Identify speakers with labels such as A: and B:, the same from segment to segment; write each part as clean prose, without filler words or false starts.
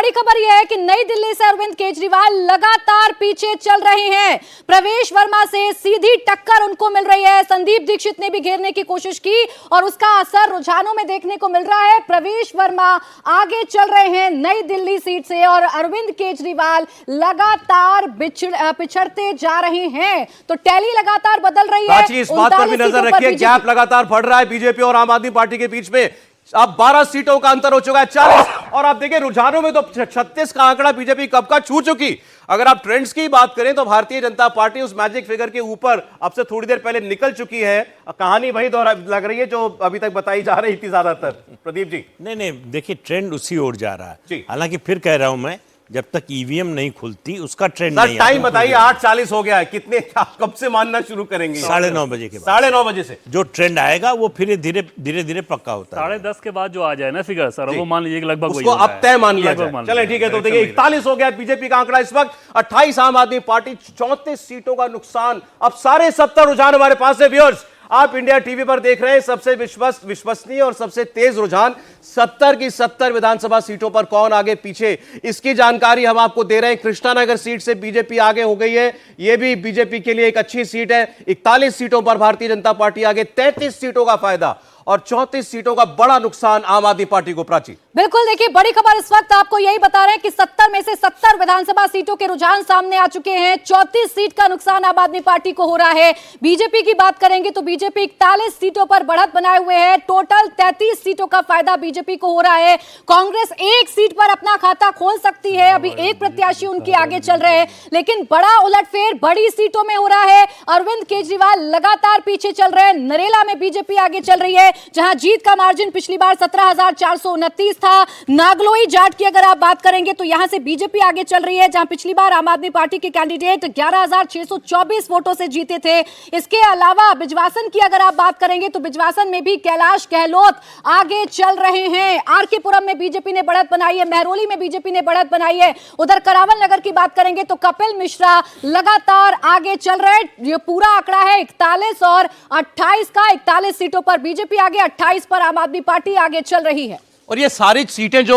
A: बड़ी खबर यह है कि नई दिल्ली से अरविंद केजरीवाल लगातार पीछे चल रहे हैं। प्रवेश वर्मा से सीधी टक्कर उनको मिल रही है। संदीप दीक्षित ने भी घेरने की कोशिश की और उसका असर रुझानों में देखने को मिल रहा है। प्रवेश वर्मा आगे चल रहे हैं नई दिल्ली सीट से और अरविंद केजरीवाल लगातार पिछड़ते जा रहे हैं। तो टैली लगातार बदल रही है।
B: इस बात पर भी नजर रखिए, गैप लगातार बढ़ रहा है बीजेपी और आम आदमी पार्टी के बीच में। अब 12 सीटों का अंतर हो चुका है 40, और आप देखिए रुझानों में तो 36 का आंकड़ा बीजेपी कब का छू चुकी। अगर आप ट्रेंड्स की बात करें तो भारतीय जनता पार्टी उस मैजिक फिगर के ऊपर अब से थोड़ी देर पहले निकल चुकी है। कहानी वही दोहरा लग रही है जो अभी तक बताई जा रही थी ज्यादातर। प्रदीप जी,
C: नहीं, देखिए ट्रेंड उसी ओर जा रहा है।
B: जी।
C: हालांकि फिर कह रहा हूं मैं, जब तक ईवीएम नहीं खुलती उसका ट्रेंड नहीं।
B: टाइम बताइए, 8:40 हो गया है। कितने कब से मानना शुरू करेंगे?
C: 9:30 बजे के बाद।
B: 9:30 बजे से
C: जो ट्रेंड आएगा वो फिर धीरे धीरे पक्का होता है।
D: 10:30 के बाद जो आ जाए ना फिगर सर, वो मान लीजिए लगभग
B: उसको अब तय मान लिया जाए। चले ठीक है, तो देखिए 41 हो गया बीजेपी का आंकड़ा इस वक्त। 28 आम आदमी पार्टी, 34 सीटों का नुकसान। अब सारे 70 रुझान हमारे पास है। व्यूअर्स, आप इंडिया टीवी पर देख रहे हैं सबसे विश्वसनीय और सबसे तेज रुझान। 70 की 70 विधानसभा सीटों पर कौन आगे पीछे, इसकी जानकारी हम आपको दे रहे हैं। कृष्णानगर सीट से बीजेपी आगे हो गई है, यह भी बीजेपी के लिए एक अच्छी सीट है। 41 सीटों पर भारतीय जनता पार्टी आगे, 33 सीटों का फायदा और 34 सीटों का बड़ा नुकसान आम आदमी पार्टी को। प्राची,
A: बिल्कुल, देखिए बड़ी खबर इस वक्त आपको यही बता रहे हैं कि 70 में से 70 विधानसभा सीटों के रुझान सामने आ चुके हैं। 34 सीट का नुकसान आम आदमी पार्टी को हो रहा है। बीजेपी की बात करेंगे तो बीजेपी 41 सीटों पर बढ़त बनाए हुए है। टोटल 33 सीटों का फायदा बीजेपी को हो रहा है। कांग्रेस एक सीट पर अपना खाता खोल सकती है। अभी एक प्रत्याशी उनके आगे चल रहे हैं, लेकिन बड़ा उलटफेर बड़ी सीटों में हो रहा है। अरविंद केजरीवाल लगातार पीछे चल रहे हैं। नरेला में बीजेपी आगे चल रही है, जहां जीत का मार्जिन पिछली बार 17,429 था। नागलोई जाट की अगर आप बात करेंगे तो यहां से बीजेपी आगे चल रही है, जहां पिछली बार आम आदमी पार्टी के कैंडिडेट 11,624 वोटों से जीते थे। इसके अलावा बिजवासन की अगर आप बात करेंगे तो बिजवासन में भी कैलाश गहलोत आगे चल रहे हैं। आरके पुरम में बीजेपी ने बढ़त बनाई है, महरौली में बीजेपी ने बढ़त बनाई है। उधर करावल नगर की बात करेंगे तो कपिल मिश्रा लगातार आगे चल रहे हैं। ये पूरा आंकड़ा है 41 और 28 का। 41 सीटों पर बीजेपी आगे, 28 पर आम आदमी पार्टी आगे चल रही है।
B: और ये सारी सीटें जो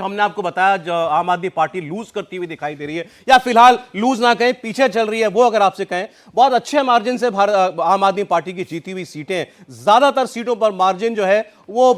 B: हमने आपको बताया, जो आम आदमी पार्टी लूज करती हुई दिखाई दे रही है, या फिलहाल लूज ना कहें पीछे चल रही है, वो अगर आपसे कहें, बहुत अच्छे मार्जिन से आम आदमी पार्टी की जीती हुई सीटें, ज्यादातर सीटों पर मार्जिन जो है वो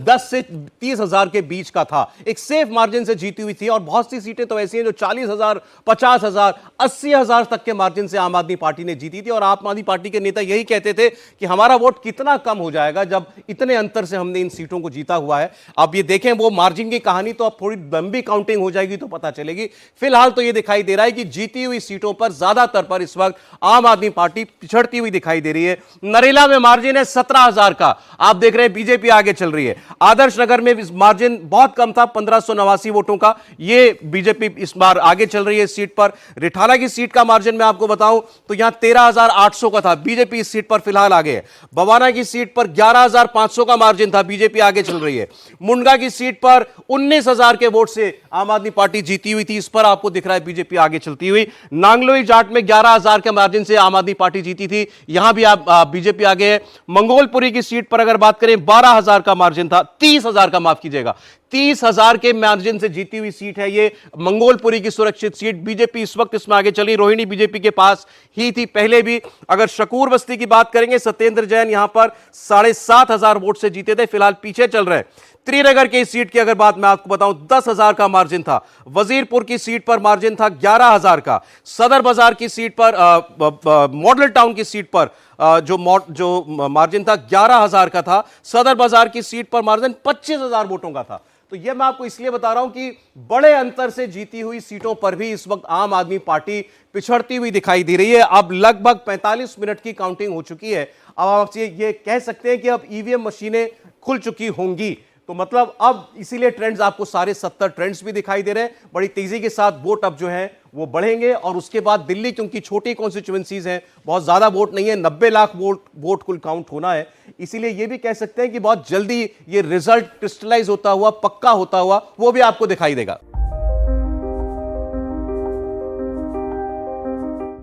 B: 10 से 30,000 के बीच का था। एक सेफ मार्जिन से जीती हुई थी। और बहुत सी सीटें तो ऐसी हैं जो 40,000, 50,000, 80,000 तक के मार्जिन से आम आदमी पार्टी ने जीती थी। और आम आदमी पार्टी के नेता यही कहते थे कि हमारा वोट कितना कम हो जाएगा जब इतने अंतर से हमने इन सीटों को जीता हुआ है। अब ये देखें वो मार्जिन की कहानी तो अब थोड़ी लंबी काउंटिंग हो जाएगी तो पता चलेगी। फिलहाल तो ये दिखाई दे रहा है कि जीती हुई सीटों पर ज्यादातर पर इस वक्त आम आदमी पार्टी पिछड़ती हुई दिखाई दे रही है। नरेला में मार्जिन है 17,000 का, आप देख रहे हैं बीजेपी आगे चल रही है। आदर्श नगर में मार्जिन बहुत कम था, 1589 वोटों का, ये बीजेपी इस बार आगे चल रही है इस सीट पर। रिठाला की सीट का मार्जिन मैं आपको बताऊं तो यहां 13,800 का था, बीजेपी इस सीट पर फिलहाल आगे है। बवाना की सीट पर 11,500 का मार्जिन था, बीजेपी आगे चल रही है। मुंडका की सीट पर 19,000 के वोट से आम आदमी पार्टी जीती हुई थी, इस पर आपको दिख रहा है बीजेपी आगे चलती हुई। नांगलोई जाट में 11,000 के मार्जिन से आम आदमी पार्टी जीती थी, यहां भी आप बीजेपी आगे है। मंगोलपुरी की सीट पर अगर बात करें 12,000 का मार्जिन था, 30,000 का, माफ कीजिएगा, 30,000 के मार्जिन से जीती हुई सीट है ये मंगोलपुरी की सुरक्षित सीट। बीजेपी इस वक्त इसमें आगे चली। रोहिणी बीजेपी के पास ही थी पहले भी। अगर शकूर बस्ती की बात करेंगे, सत्येंद्र जैन यहां पर 7,500 वोट से जीते थे, फिलहाल पीछे चल रहे हैं। त्रिनगर की सीट की अगर बात मैं आपको बताऊं 10,000 का मार्जिन था। वजीरपुर की सीट पर मार्जिन था 11,000 का। सदर बाजार की सीट पर, मॉडल टाउन की सीट पर जो मार्जिन था 11,000 का था। सदर बाजार की सीट पर मार्जिन 25,000 वोटों का था। तो यह मैं आपको इसलिए बता रहा हूं कि बड़े अंतर से जीती हुई सीटों पर भी इस वक्त आम आदमी पार्टी पिछड़ती हुई दिखाई दे रही है। अब लगभग 45 मिनट की काउंटिंग हो चुकी है। अब आप ये कह सकते हैं कि अब ईवीएम मशीनें खुल चुकी होंगी, तो मतलब अब इसीलिए ट्रेंड्स आपको सारे 70 ट्रेंड्स भी दिखाई दे रहे हैं। बड़ी तेजी के साथ वोट अब जो है वो बढ़ेंगे। और उसके बाद दिल्ली, क्योंकि छोटी कॉन्स्टिट्यूएंसीज हैं, बहुत ज्यादा वोट नहीं है, 90 लाख वोट कुल काउंट होना है, इसीलिए ये भी कह सकते हैं कि बहुत जल्दी ये रिजल्ट क्रिस्टलाइज होता हुआ, पक्का होता हुआ, वो भी आपको दिखाई देगा।